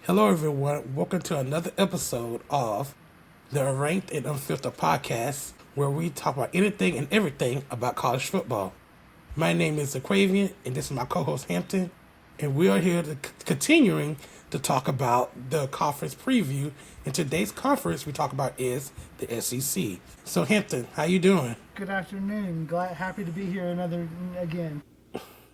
Hello, everyone. Welcome to another episode of the Ranked and Unfiltered podcast, where we talk about anything and everything about college football. My name is Aquavian, and this is my co-host Hampton, and we are here continuing to talk about the conference preview. And today's conference we talk about is the SEC. So, Hampton, how you doing? Good afternoon. Happy to be here again.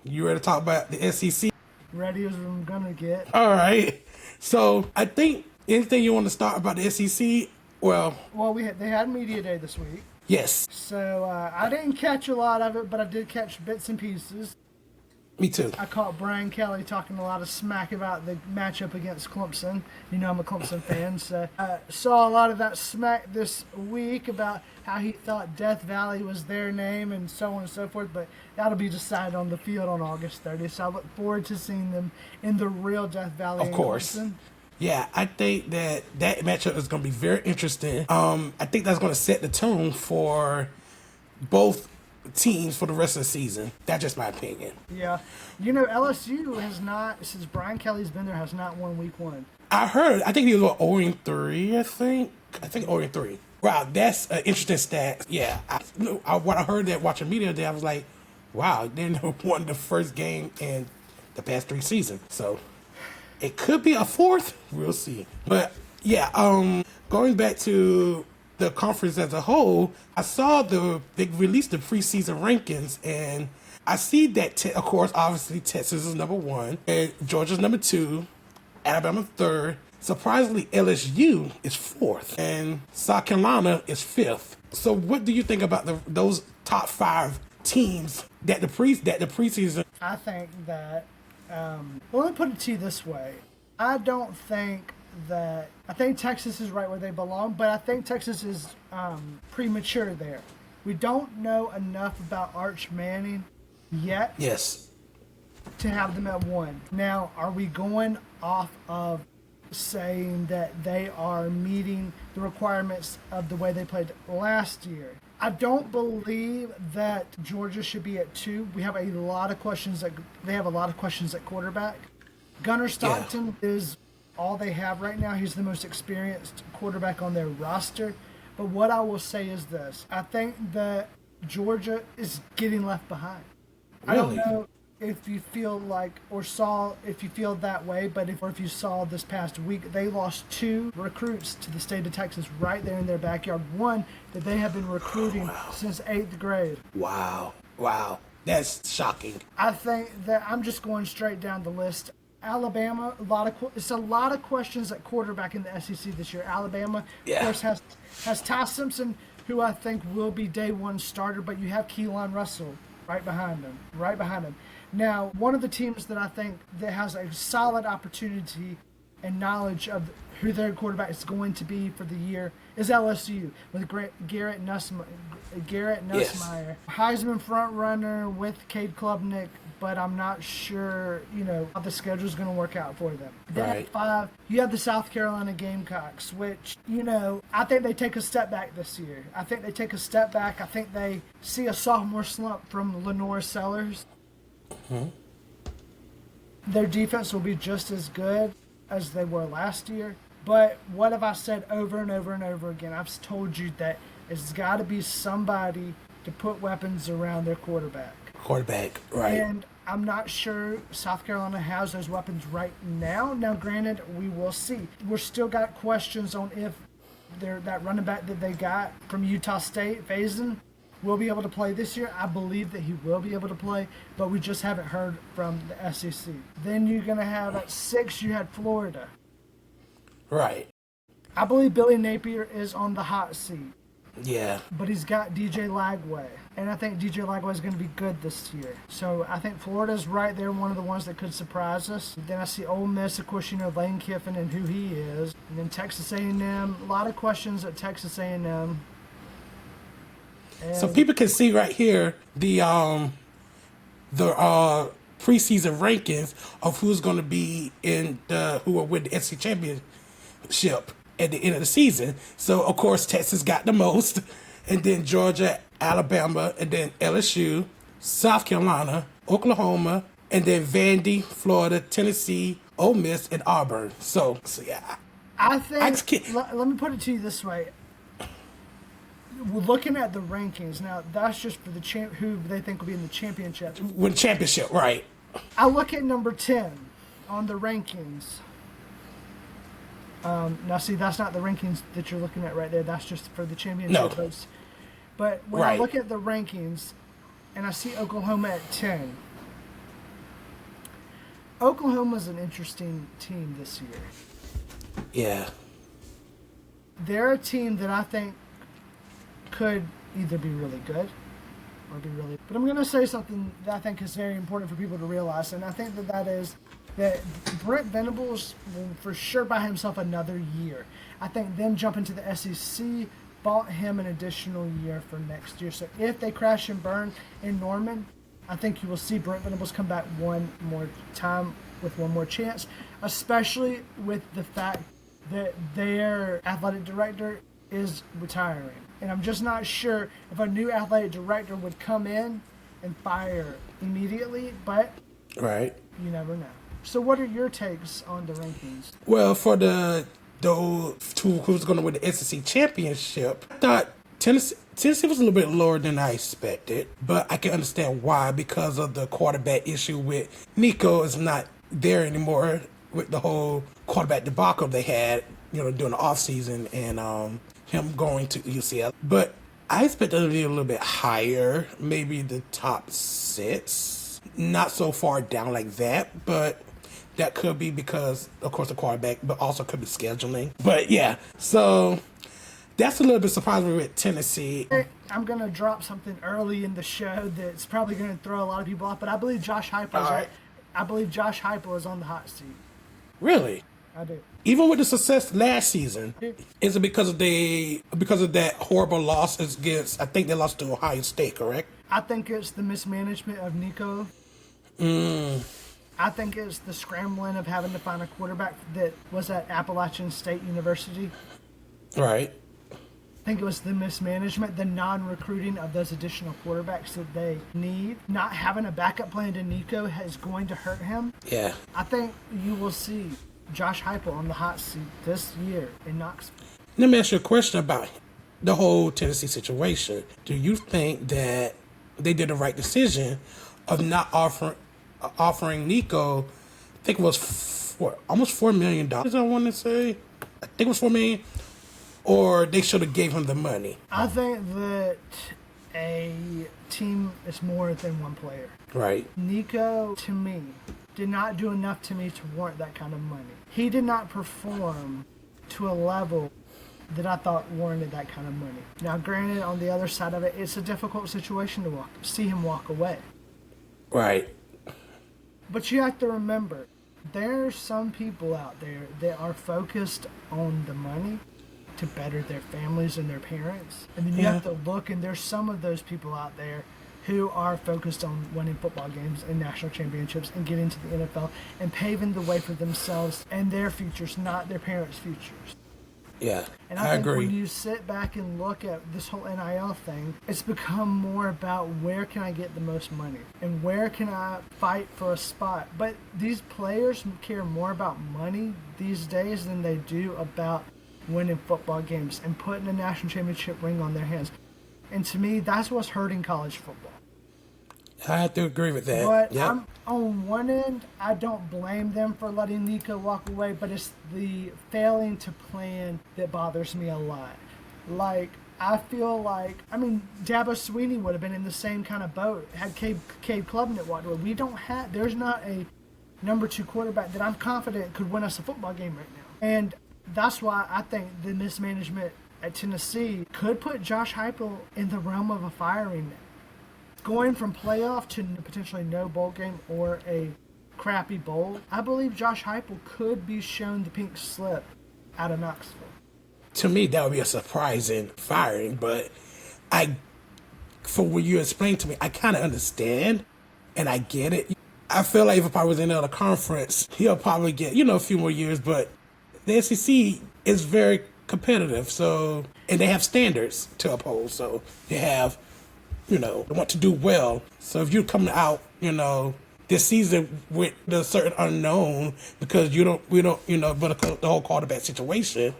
You ready to talk about the SEC? Ready as I'm gonna get. All right. So, I think anything you want to start about the SEC? Well, they had media day this week, yes, so I didn't catch a lot of it, but I did catch bits and pieces. me too. I caught Brian Kelly talking a lot of smack about the matchup against Clemson. You know I'm a Clemson fan, so I saw a lot of that smack this week about how he thought Death Valley was their name and so on and so forth, but that'll be decided on the field on August 30th, so I look forward to seeing them in the real Death Valley. Of course. Clemson. Yeah, I think that matchup is going to be very interesting. I think that's going to set the tone for both teams for the rest of the season. That's just my opinion. Yeah. You know, LSU has not, since Brian Kelly's been there, has not won week one. I think he was 0-3, I think. 0-3. Wow, that's an interesting stat. Yeah. When I heard that watching media day, I was like, wow, they never won the first game in the past 3 seasons. So it could be a fourth. We'll see. But yeah, going back to the conference as a whole, I saw they released the preseason rankings, and I see that, of course, obviously Texas is number 1, and Georgia's number 2, Alabama 3rd. Surprisingly, LSU is 4th, and South Carolina is 5th. So what do you think about those top 5 teams that the preseason? I think that, let me put it to you this way. I think Texas is right where they belong, but I think Texas is premature there. We don't know enough about Arch Manning yet. Yes. To have them at 1. Now, are we going off of saying that they are meeting the requirements of the way they played last year? I don't believe that Georgia should be at 2. They have a lot of questions at quarterback. Gunnar Stockton is all they have right now. He's the most experienced quarterback on their roster. But what I will say is this. I think that Georgia is getting left behind. Really? I don't know if you feel that way, but if you saw this past week, they lost 2 recruits to the state of Texas right there in their backyard. One that they have been recruiting since 8th grade. Wow. That's shocking. I think that I'm just going straight down the list. Alabama, it's a lot of questions at quarterback in the SEC this year. Alabama, of course, has Ty Simpson, who I think will be day 1 starter, but you have Keelan Russell right behind him. Now, one of the teams that I think that has a solid opportunity and knowledge of who their quarterback is going to be for the year is LSU with Garrett Nussmeier. Yes. Heisman front runner with Cade Klubnik, but I'm not sure, how the schedule is going to work out for them. Then Right. at 5, you have the South Carolina Gamecocks, which, I think they take a step back this year. I think they see a sophomore slump from Lenore Sellers. Mm-hmm. Their defense will be just as good as they were last year. But what have I said over and over and over again? I've told you that it's got to be somebody to put weapons around their quarterback. Right. And I'm not sure South Carolina has those weapons right now. Now, granted, we will see. We're still got questions on if that running back that they got from Utah State, Faison, will be able to play this year. I believe that he will be able to play, but we just haven't heard from the SEC. Then you're going to have at 6, you had Florida. Right. I believe Billy Napier is on the hot seat. Yeah. But he's got DJ Lagway, and I think DJ Lagway is going to be good this year. So I think Florida's right there, one of the ones that could surprise us. Then I see Ole Miss, of course, Lane Kiffin and who he is. And then Texas A&M, a lot of questions at Texas A&M. So people can see right here the preseason rankings of who's going to be who will win the SEC championship at the end of the season. So of course Texas got the most, and then Georgia, Alabama, and then LSU, South Carolina, Oklahoma, and then Vandy, Florida, Tennessee, Ole Miss, and Auburn. So yeah, I I just think, can't. let me put it to you this way. We're looking at the rankings. Now, that's just for the who they think will be in the championship. Win championship, right? I look at number 10 on the rankings. Now, see, that's not the rankings that you're looking at right there. That's just for the championship No. votes. But when I Right. look at the rankings and I see Oklahoma at 10, Oklahoma's an interesting team this year. Yeah. They're a team that I think could either be really good or be really... But I'm going to say something that I think is very important for people to realize, and I think that is that Brent Venables will for sure buy himself another year. I think them jumping to the SEC bought him an additional year for next year. So if they crash and burn in Norman, I think you will see Brent Venables come back one more time with one more chance, especially with the fact that their athletic director is retiring. And I'm just not sure if a new athletic director would come in and fire immediately, but Right. you never know. So what are your takes on the rankings? Well, for those two who's going to win the SEC championship, I thought Tennessee was a little bit lower than I expected, but I can understand why, because of the quarterback issue with Nico is not there anymore with the whole quarterback debacle they had, during the offseason and him going to UCL. But I expected it to be a little bit higher, maybe the top 6. Not so far down like that, but that could be because, of course, the quarterback, but also could be scheduling. But yeah, so that's a little bit surprising with Tennessee. I'm going to drop something early in the show that's probably going to throw a lot of people off, but I believe Josh Heupel is on the hot seat. Really? I do. Even with the success last season, is it because of that horrible loss against, I think they lost to Ohio State, correct? I think it's the mismanagement of Nico. I think it's the scrambling of having to find a quarterback that was at Appalachian State University. Right. I think it was the mismanagement, the non-recruiting of those additional quarterbacks that they need. Not having a backup plan to Nico is going to hurt him. Yeah. I think you will see Josh Heupel on the hot seat this year in Knoxville. Let me ask you a question about the whole Tennessee situation. Do you think that they did the right decision of not offering Nico, I think it was almost $4 million, I want to say. I think it was $4 million. Or they should have gave him the money. I think that a team is more than one player. Right. Nico, to me, did not do enough to me to warrant that kind of money. He did not perform to a level that I thought warranted that kind of money. Now, granted, on the other side of it, it's a difficult situation to see him walk away. Right. But you have to remember, there are some people out there that are focused on the money to better their families and their parents. And then you have to look, and there's some of those people out there who are focused on winning football games and national championships and getting to the NFL and paving the way for themselves and their futures, not their parents' futures. Yeah, And I I think agree. when you sit back and look at this whole NIL thing, it's become more about where can I get the most money and where can I fight for a spot. But these players care more about money these days than they do about winning football games and putting a national championship ring on their hands. And to me, that's what's hurting college football. I have to agree with that. But Yep. I'm, on one end, I don't blame them for letting Nico walk away, but it's the failing to plan that bothers me a lot. Like, I feel like, Dabo Swinney would have been in the same kind of boat had Cade Klubnik walked away. There's not a number 2 quarterback that I'm confident could win us a football game right now. And that's why I think the mismanagement at Tennessee could put Josh Heupel in the realm of a firing. Going from playoff to potentially no bowl game or a crappy bowl, I believe Josh Heupel could be shown the pink slip out of Knoxville. To me, that would be a surprising firing, but for what you explained to me, I kind of understand, and I get it. I feel like if I was in another conference, he'll probably get, a few more years, but the SEC is very competitive, and they have standards to uphold, so they have, they want to do well. So if you're coming out, this season with the certain unknown because we don't, but the whole quarterback situation,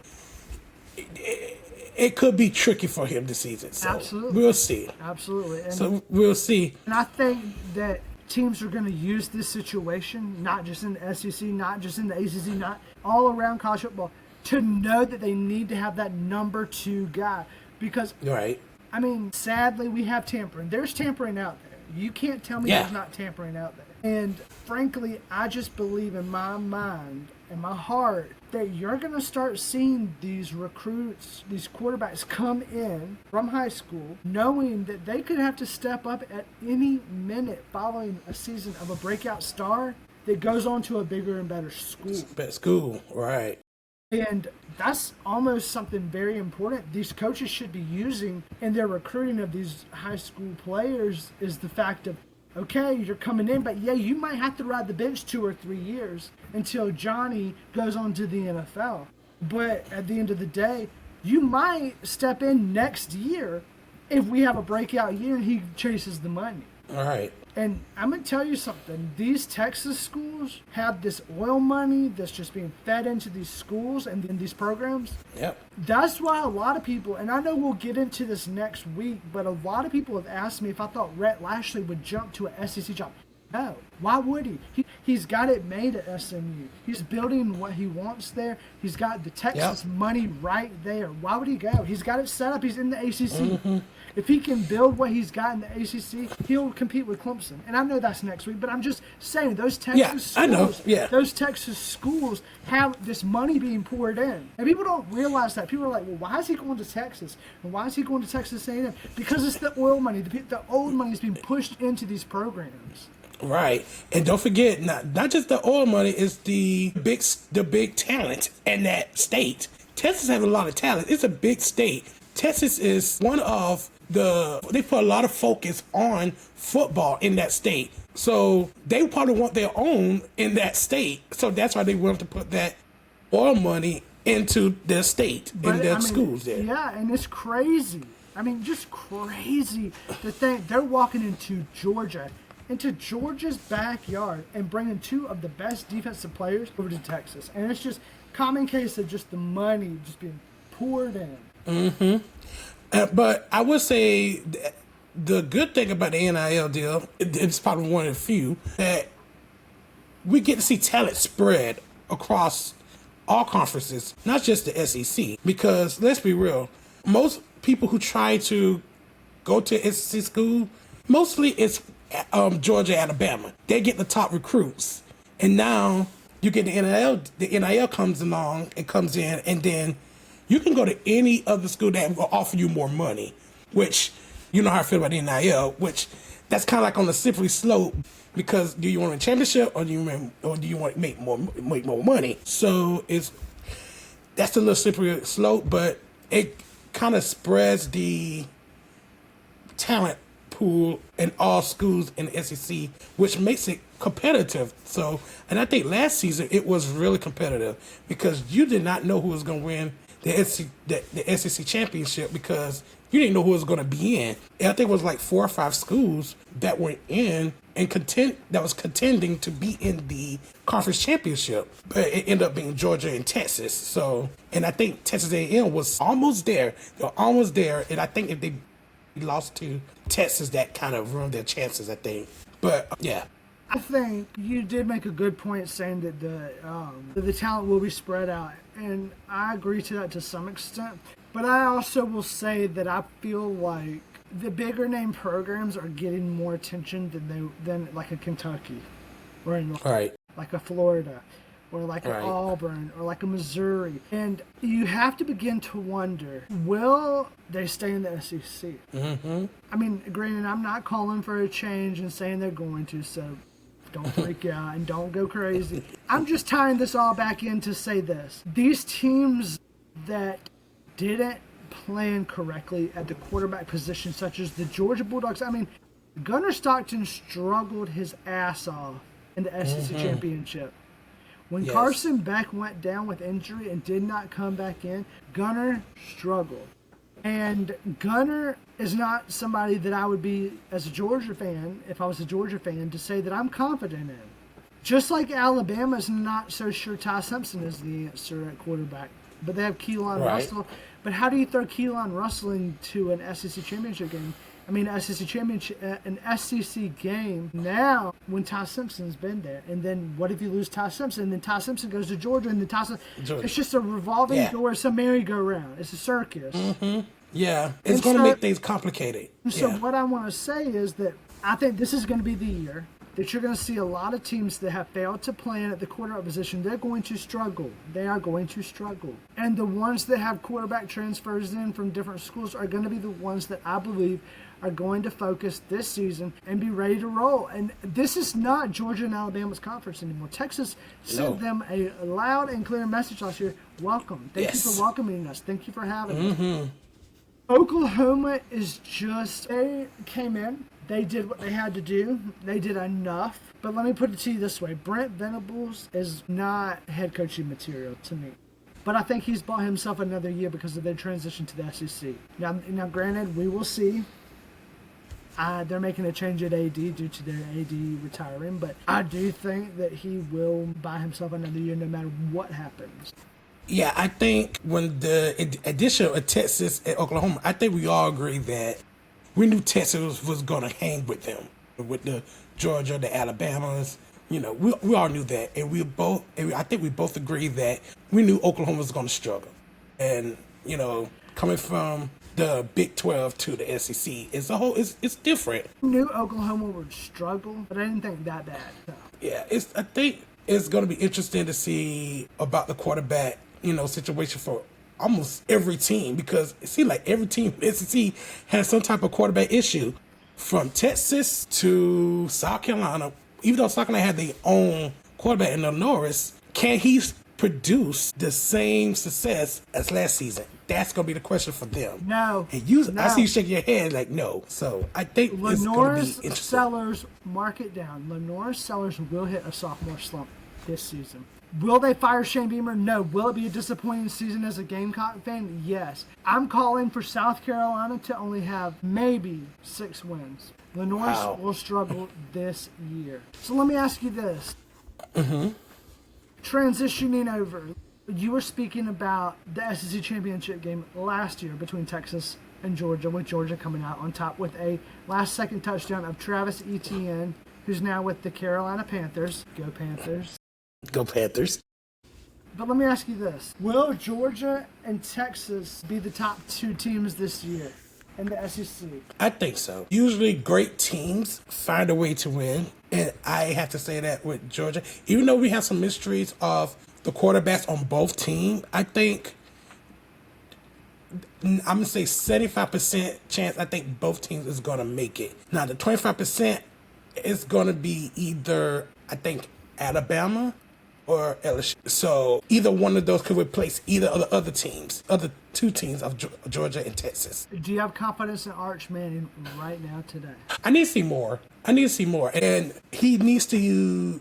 it could be tricky for him this season. So Absolutely. we'll see. Absolutely. And, So we'll see. and I think that teams are going to use this situation, not just in the SEC, not just in the ACC, not all around college football, to know that they need to have that number 2 guy. Because, Right. I mean, sadly, we have tampering. There's tampering out there. You can't tell me there's not tampering out there. And frankly, I just believe in my mind and my heart that you're going to start seeing these recruits, these quarterbacks come in from high school knowing that they could have to step up at any minute following a season of a breakout star that goes on to a bigger and better school. Better school, right. And that's almost something very important these coaches should be using in their recruiting of these high school players is the fact of, okay, you're coming in, but yeah, you might have to ride the bench 2 or 3 years until Johnny goes on to the NFL. But at the end of the day, you might step in next year if we have a breakout year and he chases the money. All right. And I'm going to tell you something. These Texas schools have this oil money that's just being fed into these schools and in these programs. Yep. That's why a lot of people, and I know we'll get into this next week, but a lot of people have asked me if I thought Rhett Lashley would jump to an SEC job. No. Why would he? He's got it made at SMU. He's building what he wants there. He's got the Texas money right there. Why would he go? He's got it set up. He's in the ACC. Mm-hmm. If he can build what he's got in the ACC, he'll compete with Clemson. And I know that's next week, but I'm just saying those Texas schools, I know. Yeah. Those Texas schools have this money being poured in. And people don't realize that. People are like, well, why is he going to Texas? And why is he going to Texas A&M? Because it's the oil money. The old money is being pushed into these programs. Right. And don't forget, not just the oil money, it's the big talent in that state. Texas has a lot of talent. It's a big state. Texas is one of they put a lot of focus on football in that state. So they probably want their own in that state. So that's why they want to put that oil money into their state, in their schools there. Yeah, and it's crazy. I mean, just crazy to think they're walking into Georgia's backyard and bringing 2 of the best defensive players over to Texas. And it's just common case of just the money just being poured in. Mm-hmm. But I would say the good thing about the NIL deal, it's probably one of the few, that we get to see talent spread across all conferences, not just the SEC. Because let's be real, most people who try to go to SEC school, mostly it's Georgia, Alabama. They get the top recruits. And now you get the NIL. The NIL comes along and comes in, and then you can go to any other school that will offer you more money, which you know how I feel about the NIL, which that's kind of like on the slippery slope, because do you want a championship or do you want to make more money? So that's a little slippery slope, but it kind of spreads the talent pool in all schools in the SEC, which makes it competitive. So, and I think last season it was really competitive because you did not know who was going to win the SEC championship because you didn't know who was going to be in. And I think it was like 4 or 5 schools that were in and that was contending to be in the conference championship, but it ended up being Georgia and Texas. So, and I think Texas A&M was almost there. They were almost there, and I think if they lost to Texas, that kind of ruined their chances, I think. But yeah. I think you did make a good point saying that the talent will be spread out, and I agree to that to some extent. But I also will say that I feel like the bigger name programs are getting more attention than like a Kentucky, or like a Florida, or like an Auburn, or like a Missouri. And you have to begin to wonder, will they stay in the SEC? Mm-hmm. I mean, granted, I'm not calling for a change and saying they're going to, so don't freak out and don't go crazy. I'm just tying this all back in to say this. These teams that didn't plan correctly at the quarterback position, such as the Georgia Bulldogs, I mean, Gunnar Stockton struggled his ass off in the SEC championship. When Carson Beck went down with injury and did not come back in, Gunnar struggled. And Gunner is not somebody that I would be, as a Georgia fan, if I was a Georgia fan, to say that I'm confident in. Just like Alabama's not so sure Ty Simpson is the answer at quarterback. But they have Keelan Russell. But how do you throw Keelan Russell into an SEC championship game? I mean, an SEC game now when Ty Simpson's been there. And then what if you lose Ty Simpson? And then Ty Simpson goes to Georgia, and then it's just a revolving door. It's a merry-go-round. It's a circus. Mm-hmm. Yeah, it's going to make things complicated. So what I want to say is that I think this is going to be the year that you're going to see a lot of teams that have failed to plan at the quarterback position. They're going to struggle. They are going to struggle. And the ones that have quarterback transfers in from different schools are going to be the ones that I believe are going to focus this season and be ready to roll. And this is not Georgia and Alabama's conference anymore. Texas sent them a loud and clear message last year. Welcome. Thank you for welcoming us. Thank you for having us. Oklahoma is just, they came in. They did what they had to do. They did enough. But let me put it to you this way. Brent Venables is not head coaching material to me. But I think he's bought himself another year because of their transition to the SEC. Now granted, we will see. They're making a change at AD due to their AD retiring. But I do think that he will buy himself another year no matter what happens. Yeah, I think when the addition of Texas and Oklahoma, I think we all agree that we knew Texas was going to hang with them, with the Georgia, the Alabamas. You know, we all knew that, and I think we both agree that we knew Oklahoma was going to struggle. And you know, coming from the Big 12 to the SEC, it's different. I knew Oklahoma would struggle, but I didn't think that bad. So. Yeah, I think it's going to be interesting to see about the quarterback, situation for almost every team, because it seems like every team in the SEC has some type of quarterback issue, from Texas to South Carolina. Even though South Carolina had their own quarterback in Norris, can he produce the same success as last season? That's going to be the question for them. No. And I see you shaking your head like no. So I think it's going to be interesting. Sellers, mark it down. Lenore Sellers will hit a sophomore slump this season. Will they fire Shane Beamer? No. Will it be a disappointing season as a Gamecock fan? Yes. I'm calling for South Carolina to only have maybe 6 wins. Lenore will struggle this year. So let me ask you this. Mm-hmm. Transitioning over, you were speaking about the SEC championship game last year between Texas and Georgia, with Georgia coming out on top with a last-second touchdown of Travis Etienne, who's now with the Carolina Panthers. Go Panthers. Go Panthers. But let me ask you this. Will Georgia and Texas be the top 2 teams this year in the SEC? I think so. Usually great teams find a way to win. And I have to say that with Georgia, even though we have some mysteries of the quarterbacks on both teams, I think I'm going to say 75% chance I think both teams is going to make it. Now, the 25% is going to be either, I think, Alabama or LSU. So either one of those could replace either of the other 2 teams of Georgia and Texas. Do you have confidence in Arch Manning right now today? I need to see more. And he needs to,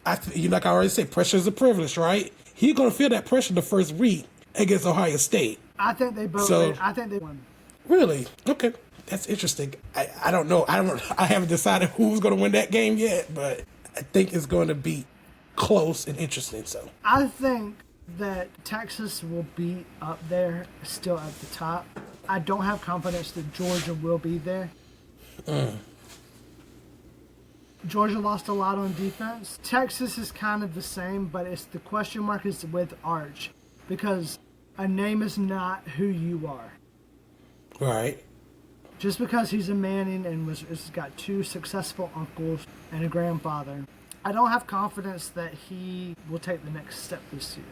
like I already said, pressure is a privilege, right? He's going to feel that pressure the first week against Ohio State. I think they both I think they won. Really? Okay. That's interesting. I don't know. I haven't decided who's going to win that game yet, but I think it's going to be close and interesting. So I think that Texas will be up there, still at the top. I don't have confidence that Georgia will be there. Georgia lost a lot on defense. Texas is kind of the same, but it's the question mark is with Arch, because a name is not who you are. Right. Just because he's a Manning and has got 2 successful uncles and a grandfather, I don't have confidence that he will take the next step this year.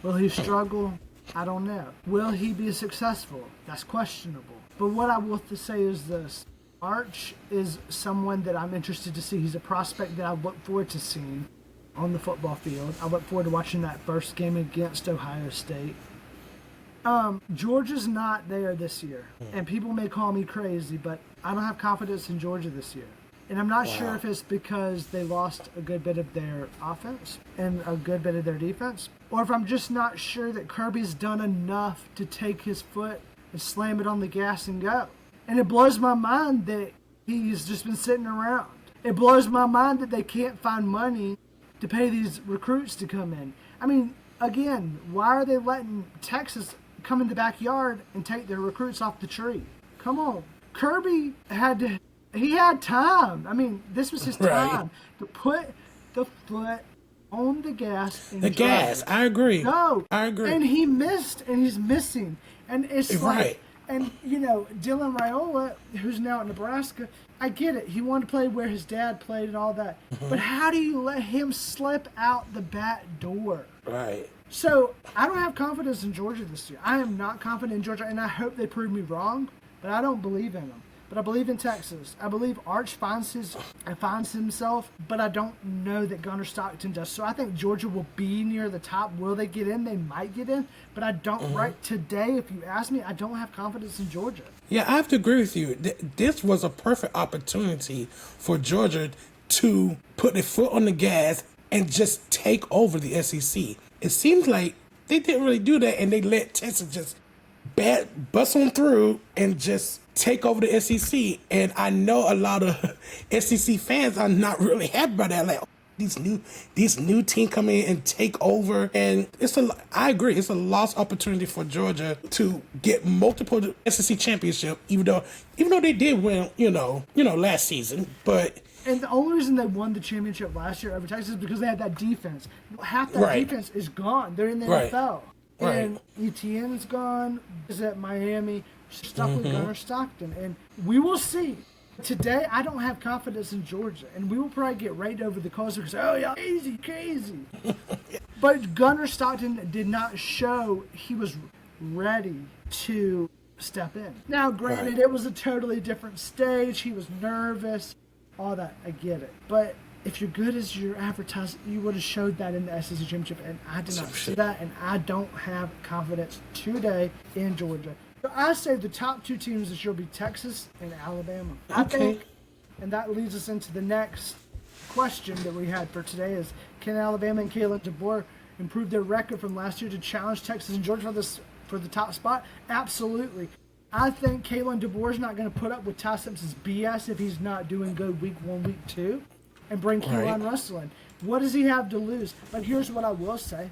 Will he struggle? I don't know. Will he be successful? That's questionable. But what I will say is this. Arch is someone that I'm interested to see. He's a prospect that I look forward to seeing on the football field. I look forward to watching that first game against Ohio State. Georgia's not there this year. And people may call me crazy, but I don't have confidence in Georgia this year. And I'm not sure if it's because they lost a good bit of their offense and a good bit of their defense, or if I'm just not sure that Kirby's done enough to take his foot and slam it on the gas and go. And it blows my mind that he's just been sitting around. It blows my mind that they can't find money to pay these recruits to come in. I mean, again, why are they letting Texas come in the backyard and take their recruits off the tree? Come on. Kirby he had time. I mean, this was his time to put the foot on the gas. And the gas. I agree. No. I agree. And he missed, and he's missing. And it's like, and Dylan Raiola, who's now at Nebraska, I get it. He wanted to play where his dad played and all that. But how do you let him slip out the back door? Right. So I don't have confidence in Georgia this year. I am not confident in Georgia, and I hope they prove me wrong, but I don't believe in them. But I believe in Texas. I believe Arch finds himself, but I don't know that Gunnar Stockton does. So I think Georgia will be near the top. Will they get in? They might get in, but I don't. Right today, if you ask me, I don't have confidence in Georgia. Yeah, I have to agree with you. This was a perfect opportunity for Georgia to put their foot on the gas and just take over the SEC. It seems like they didn't really do that, and they let Texas just bust on through and just take over the SEC. And I know a lot of SEC fans are not really happy about that. Like, these new team come in and take over, and I agree, it's a lost opportunity for Georgia to get multiple SEC championship, even though they did win, last season, but. And the only reason they won the championship last year over Texas is because they had that defense. Half that defense is gone. They're in the NFL. And Etienne's gone. Is at Miami. Stuck with Gunnar Stockton. And we will see. Today, I don't have confidence in Georgia. And we will probably get rated over the calls because, oh, yeah, crazy. But Gunnar Stockton did not show he was ready to step in. Now, granted, it was a totally different stage. He was nervous. All that, I get it. But if you're good as your advertising, you would have showed that in the SEC Championship, and I did not see that, and I don't have confidence today in Georgia. So I say the top two teams this year will be Texas and Alabama. I think, and that leads us into the next question that we had for today is, can Alabama and Kalen DeBoer improve their record from last year to challenge Texas and Georgia for the top spot? Absolutely. I think Kalen DeBoer is not going to put up with Ty Simpson's BS if he's not doing good week 1, week 2, and bring Keelan Russell in. What does he have to lose? But here's what I will say.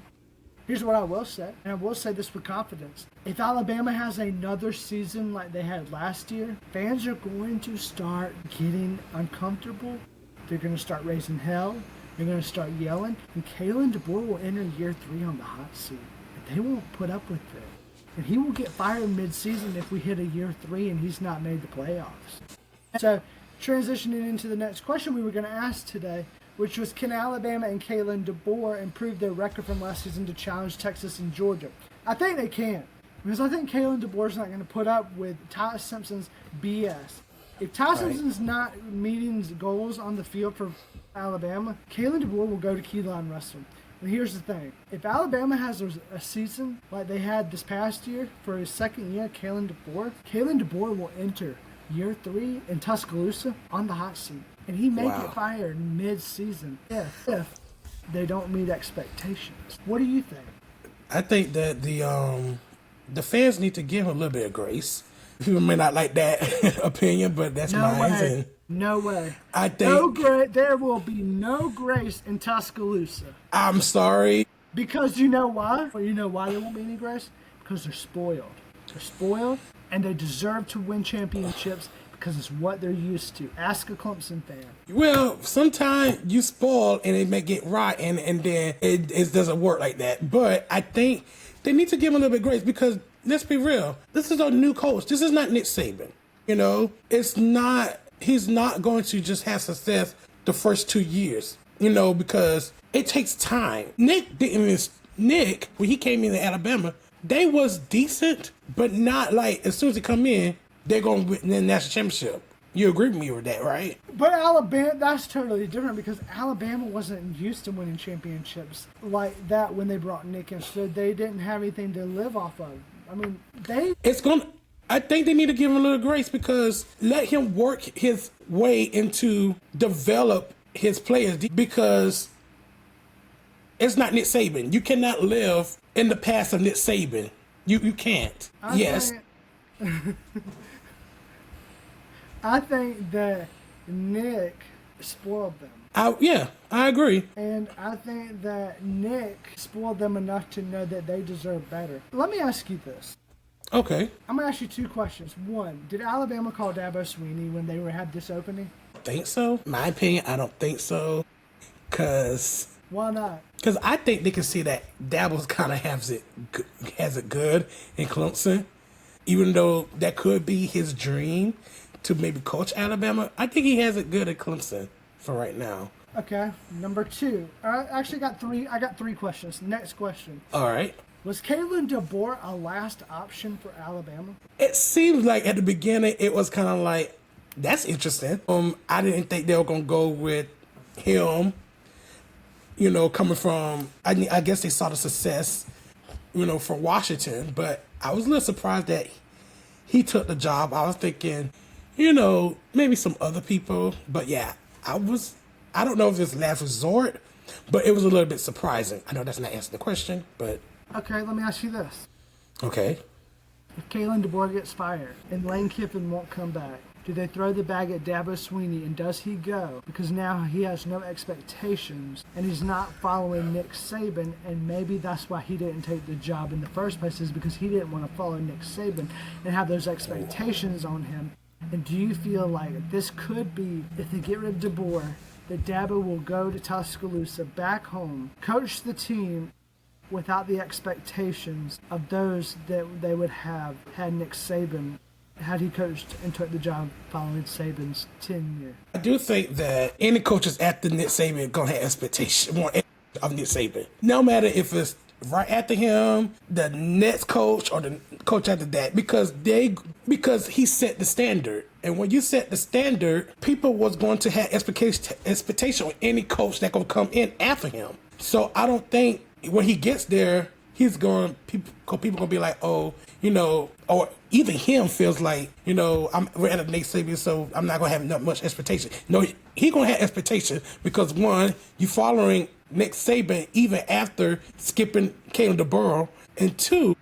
And I will say this with confidence. If Alabama has another season like they had last year, fans are going to start getting uncomfortable. They're going to start raising hell. They're going to start yelling. And Kalen DeBoer will enter year 3 on the hot seat. And they won't put up with it. And he will get fired mid-season if we hit a year 3 and he's not made the playoffs. So, transitioning into the next question we were going to ask today, which was, can Alabama and Kalen DeBoer improve their record from last season to challenge Texas and Georgia? I think they can. Because I think Kalen DeBoer's not going to put up with Ty Simpson's BS. If Ty Simpson's not meeting goals on the field for Alabama, Kalen DeBoer will go to Keelan Russell. And here's the thing. If Alabama has a season like they had this past year for his second year, Kalen DeBoer will enter year 3 in Tuscaloosa on the hot seat. And he may get fired mid-season if they don't meet expectations. What do you think? I think that the fans need to give him a little bit of grace. People may not like that opinion, but that's mine. No way. I think there will be no grace in Tuscaloosa. I'm sorry. Because you know why? Well, you know why there won't be any grace? Because they're spoiled. They're spoiled, and they deserve to win championships because it's what they're used to. Ask a Clemson fan. Well, sometimes you spoil and it may get right, and then it doesn't work like that. But I think they need to give him a little bit of grace because, let's be real, this is a new coach. This is not Nick Saban. It's not. He's not going to just have success the first 2 years, because it takes time. Nick, when he came into Alabama, they was decent, but not like as soon as they come in, they're going to win the national championship. You agree with me with that, right? But Alabama, that's totally different because Alabama wasn't used to winning championships like that when they brought Nick in, so they didn't have anything to live off of. I mean, I think they need to give him a little grace because let him work his way into develop his players because it's not Nick Saban. You cannot live in the past of Nick Saban. You can't. I think that Nick spoiled them. I agree. And I think that Nick spoiled them enough to know that they deserve better. Let me ask you this. Okay. I'm going to ask you two questions. One, did Alabama call Dabo Swinney when they had this opening? Think so? My opinion, I don't think so. Why not? Because I think they can see that Dabo's kind of has it good in Clemson. Even though that could be his dream to maybe coach Alabama, I think he has it good at Clemson for right now. Okay, number two. I actually got three. I got three questions. Next question. All right. Was Kalen DeBoer a last option for Alabama? It seems like at the beginning it was kind of like, that's interesting. I didn't think they were gonna go with him. You know, coming from, I guess they saw the success, you know, from Washington, but I was a little surprised that he took the job. I was thinking, you know, maybe some other people, but yeah, I don't know if it's last resort, but it was a little bit surprising. I know that's not answering the question, but. Okay, let me ask you this. Okay. If Kalen DeBoer gets fired and Lane Kiffin won't come back, do they throw the bag at Dabo Swinney, and does he go? Because now he has no expectations and he's not following Nick Saban, and maybe that's why he didn't take the job in the first place, is because he didn't want to follow Nick Saban and have those expectations on him. And do you feel like this could be, if they get rid of DeBoer, that Dabo will go to Tuscaloosa back home, coach the team without the expectations of those that they would have had Nick Saban, had he coached and took the job following Saban's tenure? I do think that any coaches after Nick Saban gonna have expectation more of Nick Saban. No matter if it's right after him, the next coach, or the coach after that, because he set the standard. And when you set the standard, people was going to have expectation on any coach that gonna come in after him. So I don't think when he gets there, people gonna be like, oh, you know, or even him feels like, you know, we're at a Nick Saban, so I'm not gonna have not much expectation. No, he gonna have expectation because one, you following Nick Saban even after skipping Kalen DeBoer, and two,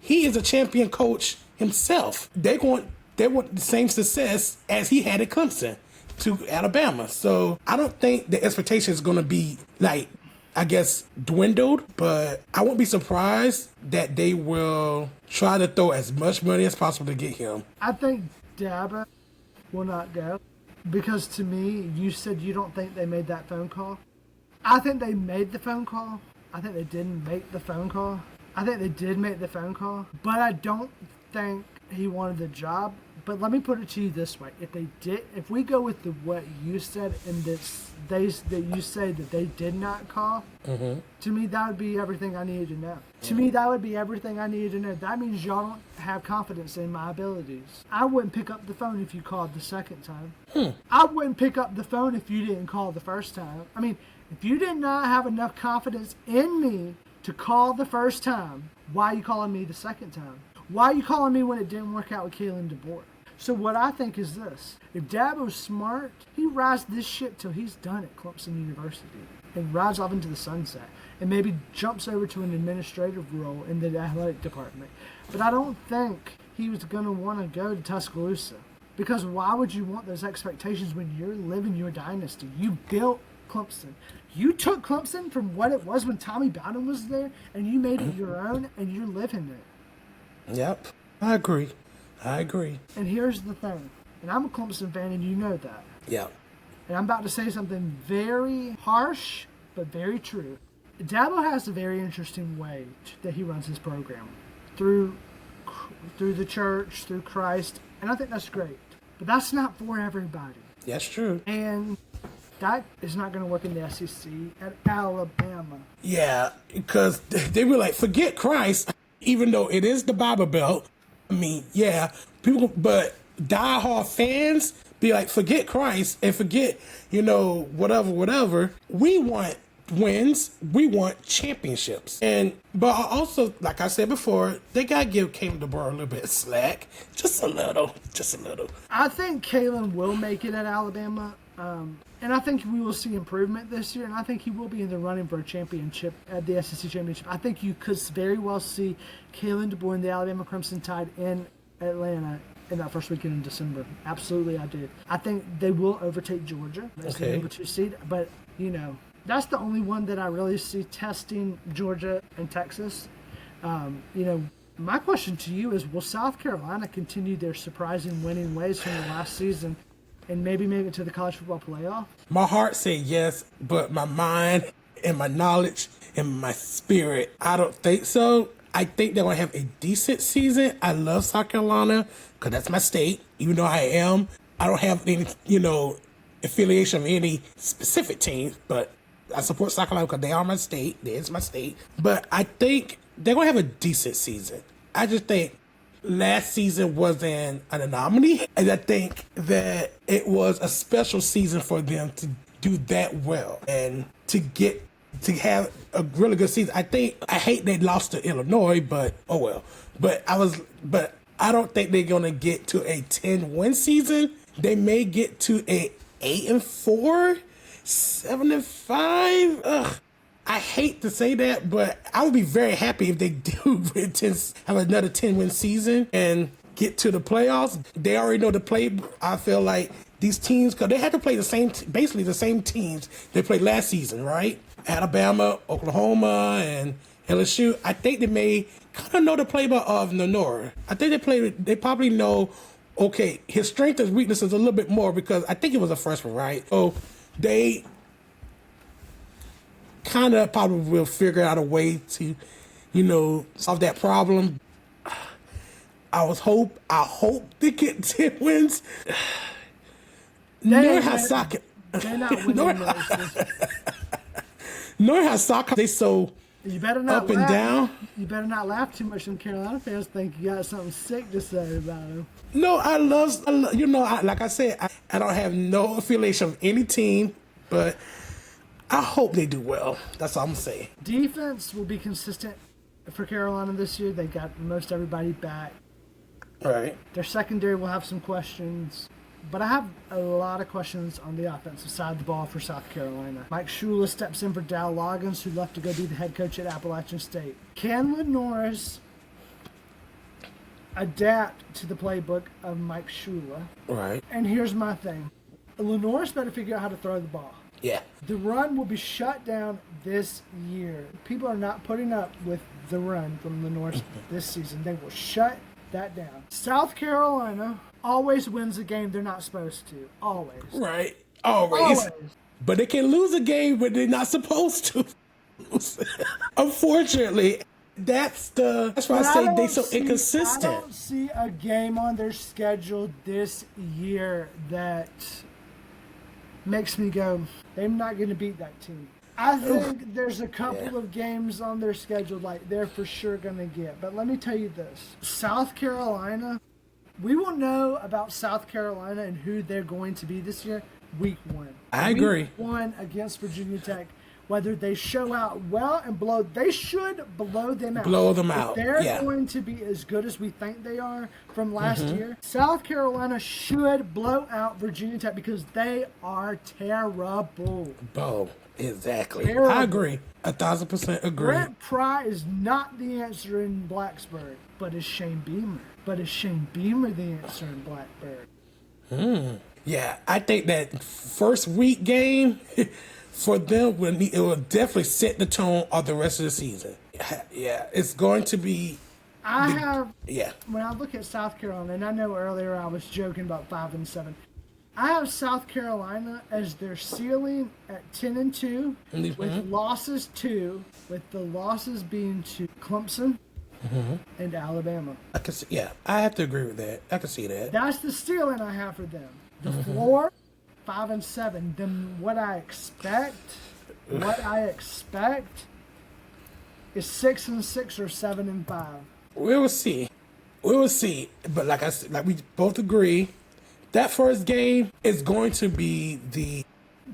he is a champion coach himself. They want the same success as he had at Clemson to Alabama. So I don't think the expectation is gonna be like, I guess, dwindled, but I won't be surprised that they will try to throw as much money as possible to get him. I think Dabo will not go, because to me, you said you don't think they made that phone call. I think they made the phone call. I think they didn't make the phone call. I think they did make the phone call, but I don't think he wanted the job. But let me put it to you this way: if we go with what you said, and that you say that they did not call, to me that would be everything I needed to know. To me, that would be everything I needed to know. That means y'all don't have confidence in my abilities. I wouldn't pick up the phone if you called the second time. I wouldn't pick up the phone if you didn't call the first time. I mean, if you did not have enough confidence in me to call the first time, why are you calling me the second time? Why are you calling me when it didn't work out with Kalen DeBoer? So what I think is this: if Dabo's smart, he rides this shit till he's done at Clemson University and rides off into the sunset, and maybe jumps over to an administrative role in the athletic department. But I don't think he was going to want to go to Tuscaloosa, because why would you want those expectations when you're living your dynasty? You built Clemson. You took Clemson from what it was when Tommy Bowden was there, and you made it your own, and you're living it. Yep, I agree. And here's the thing, and I'm a Clemson fan, and you know that. Yeah. And I'm about to say something very harsh, but very true. Dabo has a very interesting way that he runs his program, through the church, through Christ, and I think that's great. But that's not for everybody. That's true. And that is not going to work in the SEC at Alabama. Yeah, because they were like, forget Christ, even though it is the Bible Belt. I mean, yeah, people, but diehard fans be like, forget Christ and forget, you know, whatever. We want wins. We want championships. But also, like I said before, they got to give Kalen DeBoer a little bit of slack. Just a little. I think Kalen will make it at Alabama. And I think we will see improvement this year, and I think he will be in the running for a championship at the SEC championship. I think you could very well see Kalen DeBoer and the Alabama Crimson Tide in Atlanta in that first weekend in December. Absolutely, I do. I think they will overtake Georgia as the number 2 seed, but that's the only one that I really see testing Georgia and Texas. My question to you is, will South Carolina continue their surprising winning ways from the last season and maybe make it to the college football playoff? My heart said yes, but my mind and my knowledge and my spirit, I don't think so. I think they're going to have a decent season. I love South Carolina because that's my state, even though I don't have any, affiliation with any specific teams, but I support South Carolina because they are my state. It's my state. But I think they're going to have a decent season. I just think last season was an anomaly, and I think that it was a special season for them to do that well and to have a really good season. I hate they lost to Illinois, but oh well. But I don't think they're gonna get to a 10-win season. They may get to a 8-4, 7-5. Ugh. I hate to say that, but I would be very happy if they do have another 10-win season and get to the playoffs. They already know the play. I feel like these teams, because they had to play basically the same teams they played last season, right? Alabama, Oklahoma, and LSU. I think they may kind of know the playbook of Lenore. I think they probably know, okay, his strength and weaknesses a little bit more because I think he was a freshman, right? So they kind of probably will figure out a way to, solve that problem. I hope they get 10 wins. Knowing how soccer, knowing how soccer they so you better not up and down. You better not laugh too much. Some Carolina fans think you got something sick to say about them. No, like I said, I don't have no affiliation with any team, but I hope they do well. That's all I'm saying. Defense will be consistent for Carolina this year. They got most everybody back. All right. Their secondary will have some questions. But I have a lot of questions on the offensive side of the ball for South Carolina. Mike Shula steps in for Dow Loggins, who left to go be the head coach at Appalachian State. Can Lenore's adapt to the playbook of Mike Shula? Right. And here's my thing. Lenore's better figure out how to throw the ball. Yeah. The run will be shut down this year. People are not putting up with the run from Lenore this season. They will shut that down. South Carolina always wins a game they're not supposed to. Always. Right. Always. But they can lose a game when they're not supposed to. Unfortunately, that's why I say they're so inconsistent. I don't see a game on their schedule this year that makes me go, they're not going to beat that team. I think there's a couple of games on their schedule like they're for sure going to get. But let me tell you this. South Carolina, we will know about South Carolina and who they're going to be this year week 1. I agree. Week 1 against Virginia Tech. Whether they show out well and they should blow them out. Blow them out. If they're going to be as good as we think they are from last year, South Carolina should blow out Virginia Tech because they are terrible. Oh, exactly. Terrible. I agree. 1,000% agree. Brent Pry is not the answer in Blacksburg, but is Shane Beamer. But is Shane Beamer the answer in Blacksburg? Yeah, I think that first week game for them, it will definitely set the tone of the rest of the season. Yeah, it's going to be. When I look at South Carolina, and I know earlier I was joking about 5-7, I have South Carolina as their ceiling at 10-2, with losses with the losses being to Clemson and Alabama. I have to agree with that. I can see that. That's the ceiling I have for them. The floor, 5-7. Then what I expect is 6-6 or 7-5. We will see. But like we both agree, that first game is going to be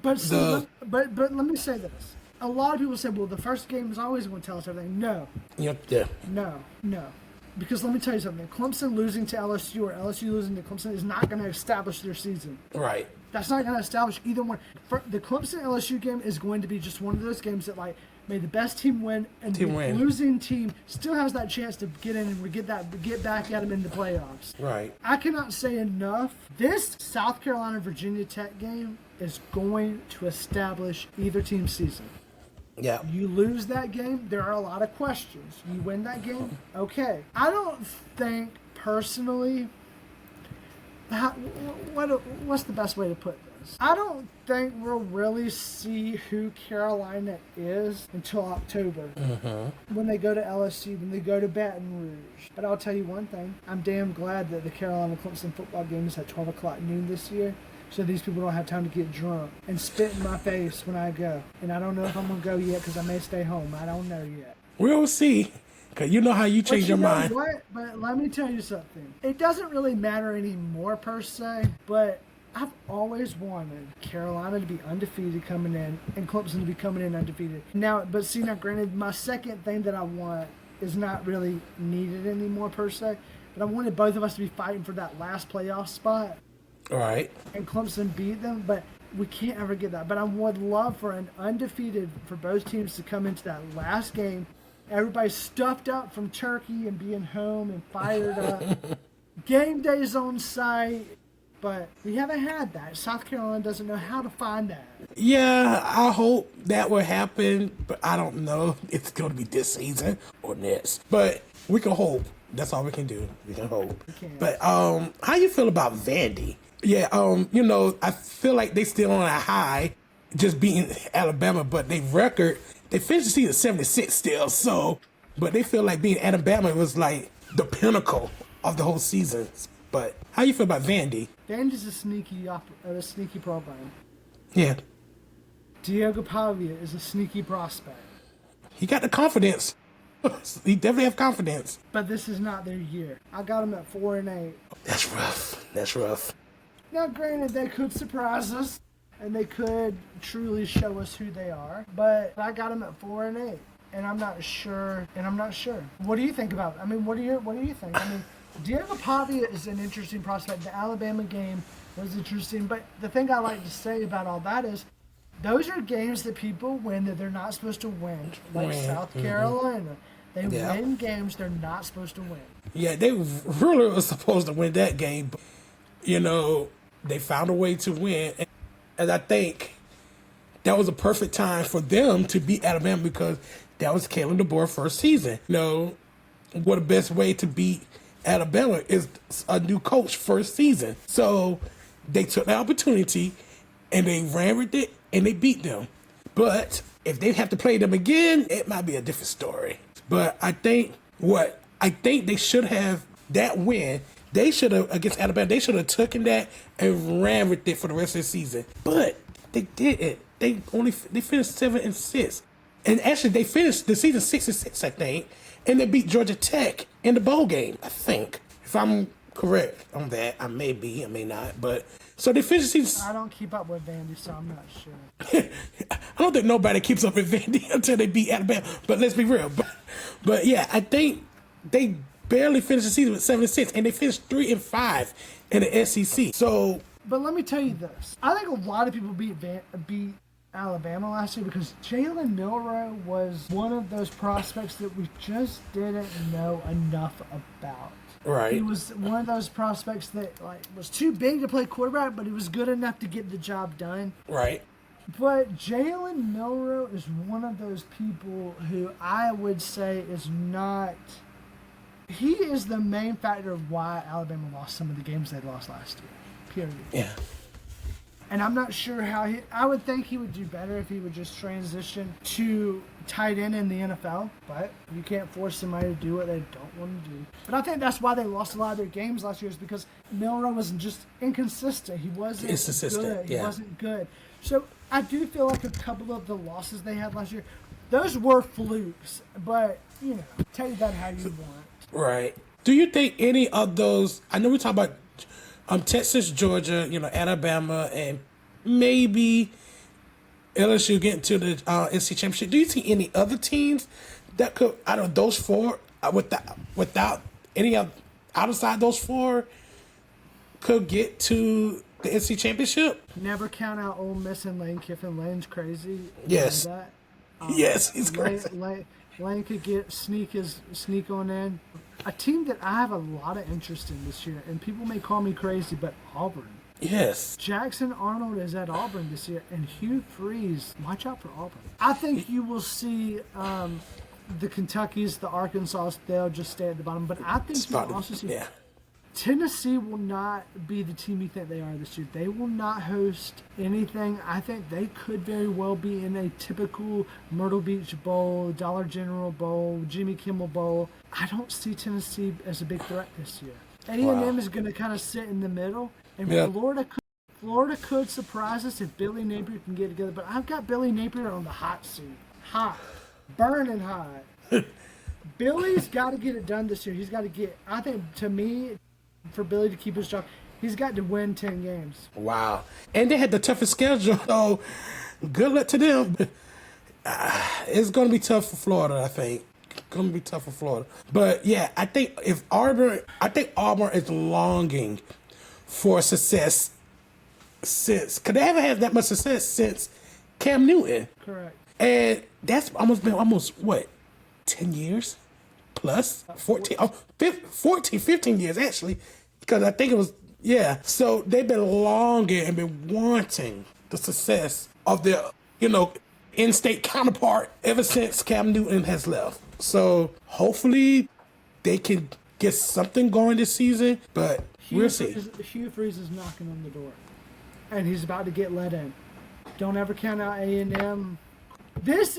But let me say this. A lot of people say, well, the first game is always going to tell us everything. No. No. Because let me tell you something. Clemson losing to LSU or LSU losing to Clemson is not going to establish their season. Right. That's not going to establish either one. The Clemson-LSU game is going to be just one of those games that, like, May the best team win, and the losing team still has that chance to get in and get back at them in the playoffs. Right. I cannot say enough. This South Carolina Virginia Tech game is going to establish either team's season. Yeah. You lose that game, there are a lot of questions. You win that game, okay. I don't think personally. What's the best way to put this? I don't think we'll really see who Carolina is until October. When they go to LSU, when they go to Baton Rouge. But I'll tell you one thing. I'm damn glad that the Carolina-Clemson football game is at 12 o'clock noon this year, so these people don't have time to get drunk and spit in my face when I go. And I don't know if I'm going to go yet because I may stay home. I don't know yet. We'll see. Because you know how you change your mind. What? But let me tell you something. It doesn't really matter anymore per se, but I've always wanted Carolina to be undefeated coming in and Clemson to be coming in undefeated. Now, granted, my second thing that I want is not really needed anymore per se, but I wanted both of us to be fighting for that last playoff spot. All right. And Clemson beat them, but we can't ever get that. But I would love for an undefeated, for both teams to come into that last game. Everybody's stuffed up from turkey and being home and fired up. Game days on site, but we haven't had that. South Carolina doesn't know how to find that. Yeah, I hope that will happen, but I don't know if it's going to be this season or next. But we can hope. That's all we can do. We can hope. We can. But how you feel about Vandy? Yeah, I feel like they still on a high, just beating Alabama, but they record. They finished the season 76 still, so, but they feel like being Alabama was like the pinnacle of the whole season. But how you feel about Vandy? Vandy's a sneaky program. Yeah. Diego Pavia is a sneaky prospect. He got the confidence. He definitely have confidence. But this is not their year. I got them at 4-8. That's rough. That's rough. Now, granted, they could surprise us. And they could truly show us who they are. But I got them at 4-8. And I'm not sure. What do you think about it? I mean, what do you think? I mean, Diego Pavia is an interesting prospect. The Alabama game was interesting. But the thing I like to say about all that is those are games that people win that they're not supposed to win. Like South Carolina. They win games they're not supposed to win. Yeah, they really were supposed to win that game. But, they found a way to win. And I think that was a perfect time for them to beat Alabama because that was Kalen DeBoer's first season. What the best way to beat Alabama is a new coach first season. So they took the opportunity and they ran with it and they beat them. But if they have to play them again, it might be a different story. But I think they should have that win. They should have, against Alabama, they should have taken that and ran with it for the rest of the season. But they didn't. They finished 7-6. And actually, they finished the season 6-6, I think. And they beat Georgia Tech in the bowl game, I think. If I'm correct on that. I may be, I may not. But so they finished the season. I don't keep up with Vandy, so I'm not sure. I don't think nobody keeps up with Vandy until they beat Alabama. But let's be real. But yeah, I think they barely finished the season with 7-6, and they finished 3-5 in the SEC. So, but let me tell you this: I think a lot of people beat Alabama last year because Jalen Milroe was one of those prospects that we just didn't know enough about. Right. He was one of those prospects that was too big to play quarterback, but he was good enough to get the job done. Right. But Jalen Milroe is one of those people who I would say is not. He is the main factor of why Alabama lost some of the games they lost last year. Period. Yeah. And I'm not sure how I would think he would do better if he would just transition to tight end in the NFL. But you can't force somebody to do what they don't want to do. But I think that's why they lost a lot of their games last year is because Milroe was just inconsistent. He wasn't good. Yeah. He wasn't good. So I do feel like a couple of the losses they had last year, those were flukes. But, take that how you want. Right. Do you think any of those, I know we talk about Texas, Georgia, Alabama, and maybe LSU getting to the SEC championship. Do you see any other teams that could, out of those four, without any of outside those four, could get to the SEC championship? Never count out Ole Miss and Lane Kiffin. Lane's crazy. Yes. Yes, he's Lane, crazy. Lane could sneak on in. A team that I have a lot of interest in this year, and people may call me crazy, but Auburn. Yes. Jackson Arnold is at Auburn this year, and Hugh Freeze. Watch out for Auburn. I think you will see the Kentuckys, the Arkansas. They'll just stay at the bottom. But I think you'll also see Tennessee will not be the team you think they are this year. They will not host anything. I think they could very well be in a typical Myrtle Beach Bowl, Dollar General Bowl, Jimmy Kimmel Bowl. I don't see Tennessee as a big threat this year. A&M is going to kind of sit in the middle, and Florida could surprise us if Billy Napier can get together. But I've got Billy Napier on the hot seat, burning hot. Billy's got to get it done this year. He's got to get. I think to me, for Billy to keep his job, he's got to win 10 games. Wow. And they had the toughest schedule, so good luck to them. It's going to be tough for Florida, I think. Going to be tough for Florida. But, yeah, I think Auburn is longing for success because they haven't had that much success since Cam Newton. Correct. And that's almost, what, 10 years? Plus 14, 15 years actually, because I think it was, so they've been longing and been wanting the success of their, in-state counterpart ever since Cam Newton has left. So hopefully they can get something going this season, but we'll see. Hugh Freeze is knocking on the door, and he's about to get let in. Don't ever count out A&M. This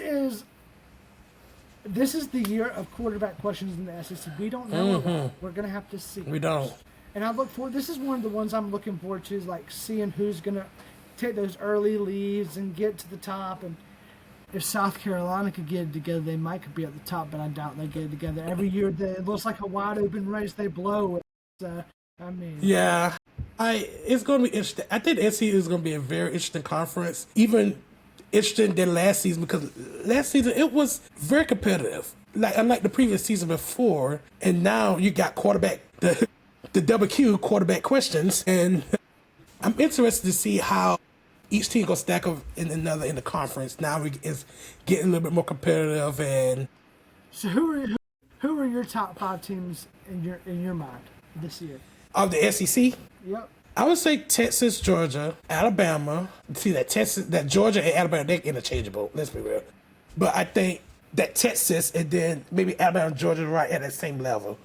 is the year of quarterback questions in the SEC. We don't know. We're going to have to see. We don't. And I look forward. This is one of the ones I'm looking forward to, is like seeing who's going to take those early leads and get to the top. And if South Carolina could get it together, they might be at the top, but I doubt they get it together. Every year, it looks like a wide open race. They blow it. Yeah. It's going to be interesting. I think the SEC is going to be a very interesting conference. Even interesting than last season, because last season it was very competitive, unlike the previous season before. And now you got the WQ quarterback questions, and I'm interested to see how each team gonna stack up in the conference. Now it's getting a little bit more competitive. And so who are your top 5 teams in your mind this year of the SEC? Yep. I would say Texas, Georgia, Alabama. See that Georgia and Alabama, they're interchangeable. Let's be real. But I think that Texas and then maybe Alabama and Georgia are right at that same level.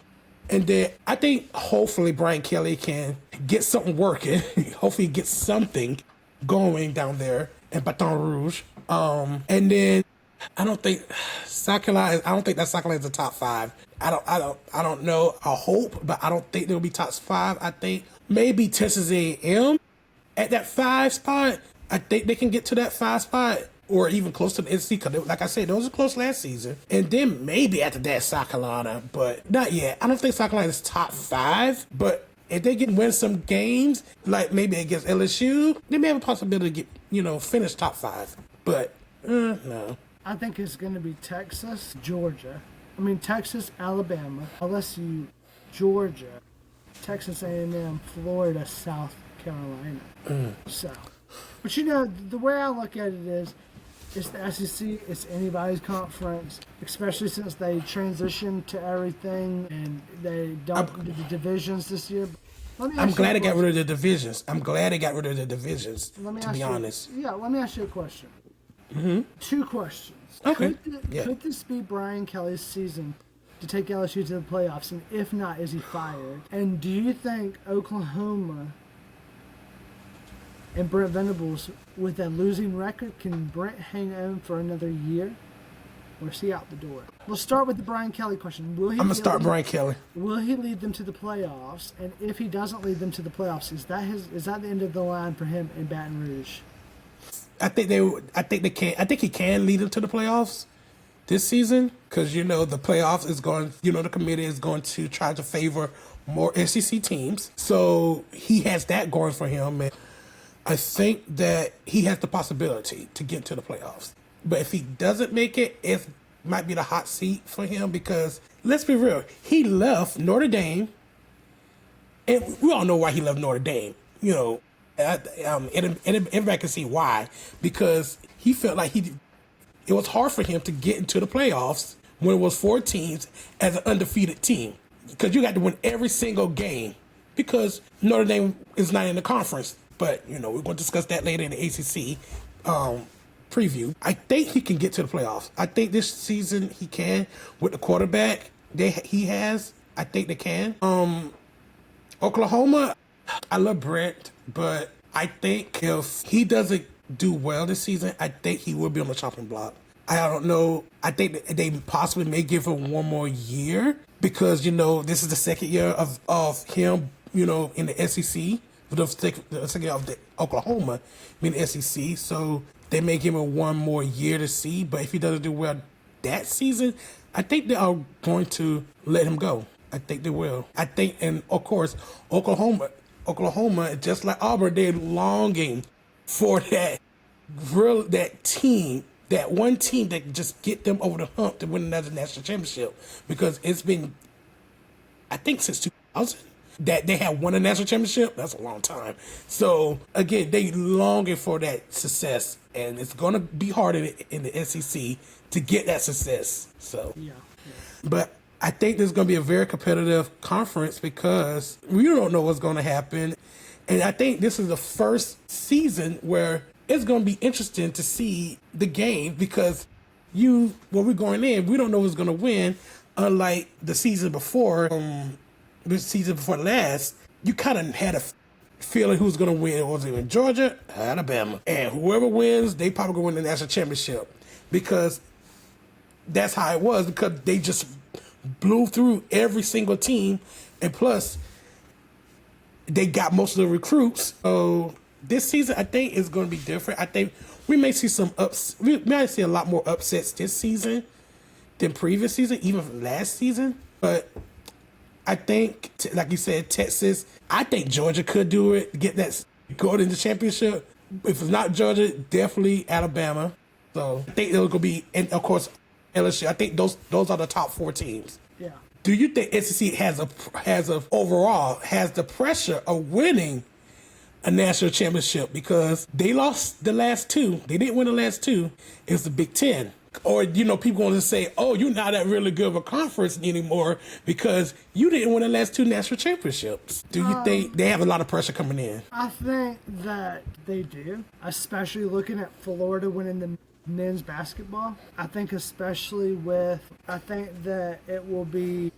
And then I think hopefully Brian Kelly can get something working. Hopefully get something going down there in Baton Rouge. And then I don't think South Carolina is the top 5. I don't know. I hope, but I don't think they'll be top 5. I think maybe Texas A&M at that 5 spot. I think they can get to that 5 spot or even close to the SEC, because like I said, those were close last season. And then maybe after that, South Carolina, but not yet. I don't think South Carolina is top 5, but if they can win some games, like maybe against LSU, they may have a possibility to get, finish top 5. But no. I think it's going to be Texas, Texas, Alabama, LSU, Georgia, Texas A&M, Florida, South Carolina. So, but the way I look at it is, it's the SEC, it's anybody's conference, especially since they transitioned to everything and they don't do the divisions this year. I'm glad they got rid of the divisions. To be honest. Let me ask you a question. 2 questions. Okay. Could this be Brian Kelly's season to take LSU to the playoffs? And if not, is he fired? And do you think Oklahoma and Brent Venables, with a losing record, can Brent hang on for another year? Or is he out the door? We'll start with the Brian Kelly question. I'm going to start Brian Kelly. Will he lead them to the playoffs? And if he doesn't lead them to the playoffs, is that the end of the line for him in Baton Rouge? I think he can lead them to the playoffs this season, because the playoffs is going, the committee is going to try to favor more SEC teams. So he has that going for him, and I think that he has the possibility to get to the playoffs. But if he doesn't make it, it might be the hot seat for him, because let's be real, he left Notre Dame, and we all know why he left Notre Dame. And everybody can see why, because he felt like it was hard for him to get into the playoffs when it was 4 teams as an undefeated team. Because you got to win every single game because Notre Dame is not in the conference. But, we're going to discuss that later in the ACC preview. I think he can get to the playoffs. I think this season he can with the quarterback he has. I think they can. Oklahoma, I love Brent, but I think if he doesn't do well this season, I think he will be on the chopping block. I don't know. I think that they possibly may give him one more year because, this is the second year of him, in the SEC. The second year of the Oklahoma being the SEC. So they may give him one more year to see. But if he doesn't do well that season, I think they are going to let him go. I think they will. I think, and of course, Oklahoma, just like Auburn, they're longing for that team, that one team that can just get them over the hump to win another national championship. Because it's been, I think, since 2000 that they have won a national championship. That's a long time. So again, they longing for that success, and it's going to be hard in the SEC to get that success. So, but I think there's going to be a very competitive conference because we don't know what's going to happen. And I think this is the first season where it's going to be interesting to see the game because when we're going in, we don't know who's going to win. Unlike the season before, last, you kind of had a feeling who's going to win. Was it in Georgia, Alabama? And whoever wins, they probably going to win the national championship because that's how it was because they just blew through every single team, and plus they got most of the recruits. So this season, I think is going to be different. I think we may see we might see a lot more upsets this season than previous season, even from last season. But I think, like you said, Texas. I think Georgia could do it, go to the championship. If it's not Georgia, definitely Alabama. So I think they're going to be, and of course LSU. I think those are the top 4 teams. Yeah. Do you think SEC has the pressure of winning a national championship because they lost the last 2? They didn't win the last 2. It's the Big Ten. Or, people going to say, oh, you're not that really good of a conference anymore because you didn't win the last 2 national championships. Do you think they have a lot of pressure coming in? I think that they do, especially looking at Florida winning the men's basketball. I think that it will be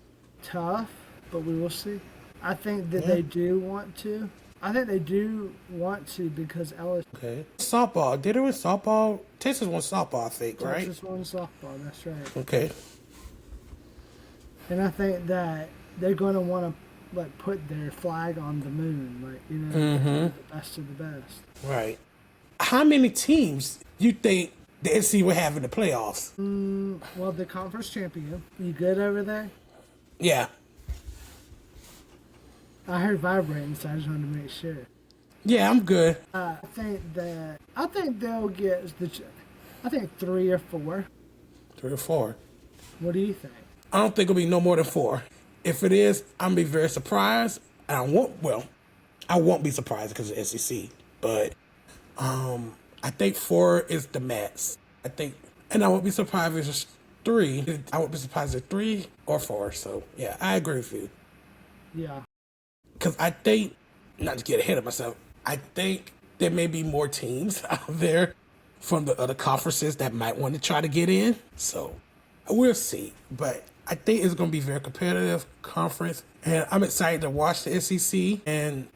tough, but we will see. I think that they do want to. I think they do want to because LSU. Okay. Softball. Did it win softball? Texas won softball, I think, right? Texas won softball, that's right. Okay. And I think that they're going to want to put their flag on the moon, the best of the best. Right. How many teams you think the SEC will have in the playoffs? Well, the conference champion. You good over there? Yeah. I heard vibrating, so I just wanted to make sure. Yeah, I'm good. I think they'll get 3 or 4. 3 or 4. What do you think? I don't think it'll be no more than 4. If it is, I'm gonna be very surprised. I won't be surprised because of SEC. But I think 4 is the max. And I won't be surprised if it's 3. I won't be surprised if 3 or 4. So yeah, I agree with you. Yeah. Because I think, not to get ahead of myself, I think there may be more teams out there from the other conferences that might want to try to get in. So we'll see. But I think it's going to be a very competitive conference. And I'm excited to watch the SEC. And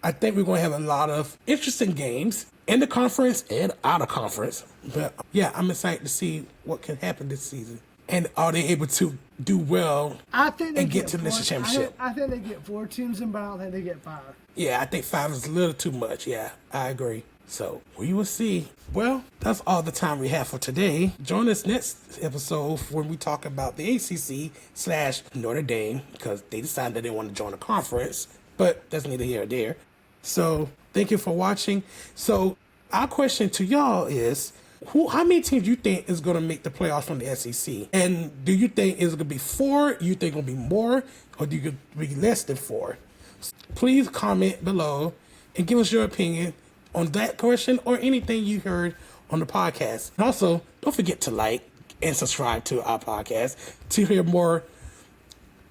I think we're going to have a lot of interesting games in the conference and out of conference. But yeah, I'm excited to see what can happen this season. And are they able to do well and get to the national championship? I think they get 4 teams in, but I don't think they get 5. Yeah, I think 5 is a little too much. Yeah, I agree. So we will see. Well, that's all the time we have for today. Join us next episode when we talk about the ACC/Notre Dame because they decided they didn't want to join the conference. But that's neither here nor there. So thank you for watching. So our question to y'all is, how many teams do you think is going to make the playoffs from the SEC? And do you think it's going to be 4? You think it'll be more? Or do you think it'll be less than 4? Please comment below and give us your opinion on that question or anything you heard on the podcast. And also, don't forget to like and subscribe to our podcast to hear more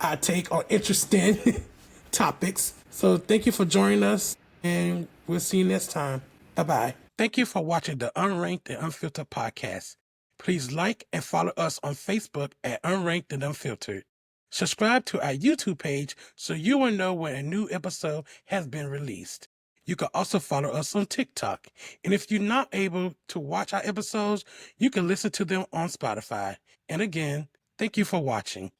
our take on interesting topics. So thank you for joining us, and we'll see you next time. Bye-bye. Thank you for watching the Unranked and Unfiltered podcast. Please like and follow us on Facebook at Unranked and Unfiltered. Subscribe to our YouTube page so you will know when a new episode has been released. You can also follow us on TikTok. And if you're not able to watch our episodes, you can listen to them on Spotify. And again, thank you for watching.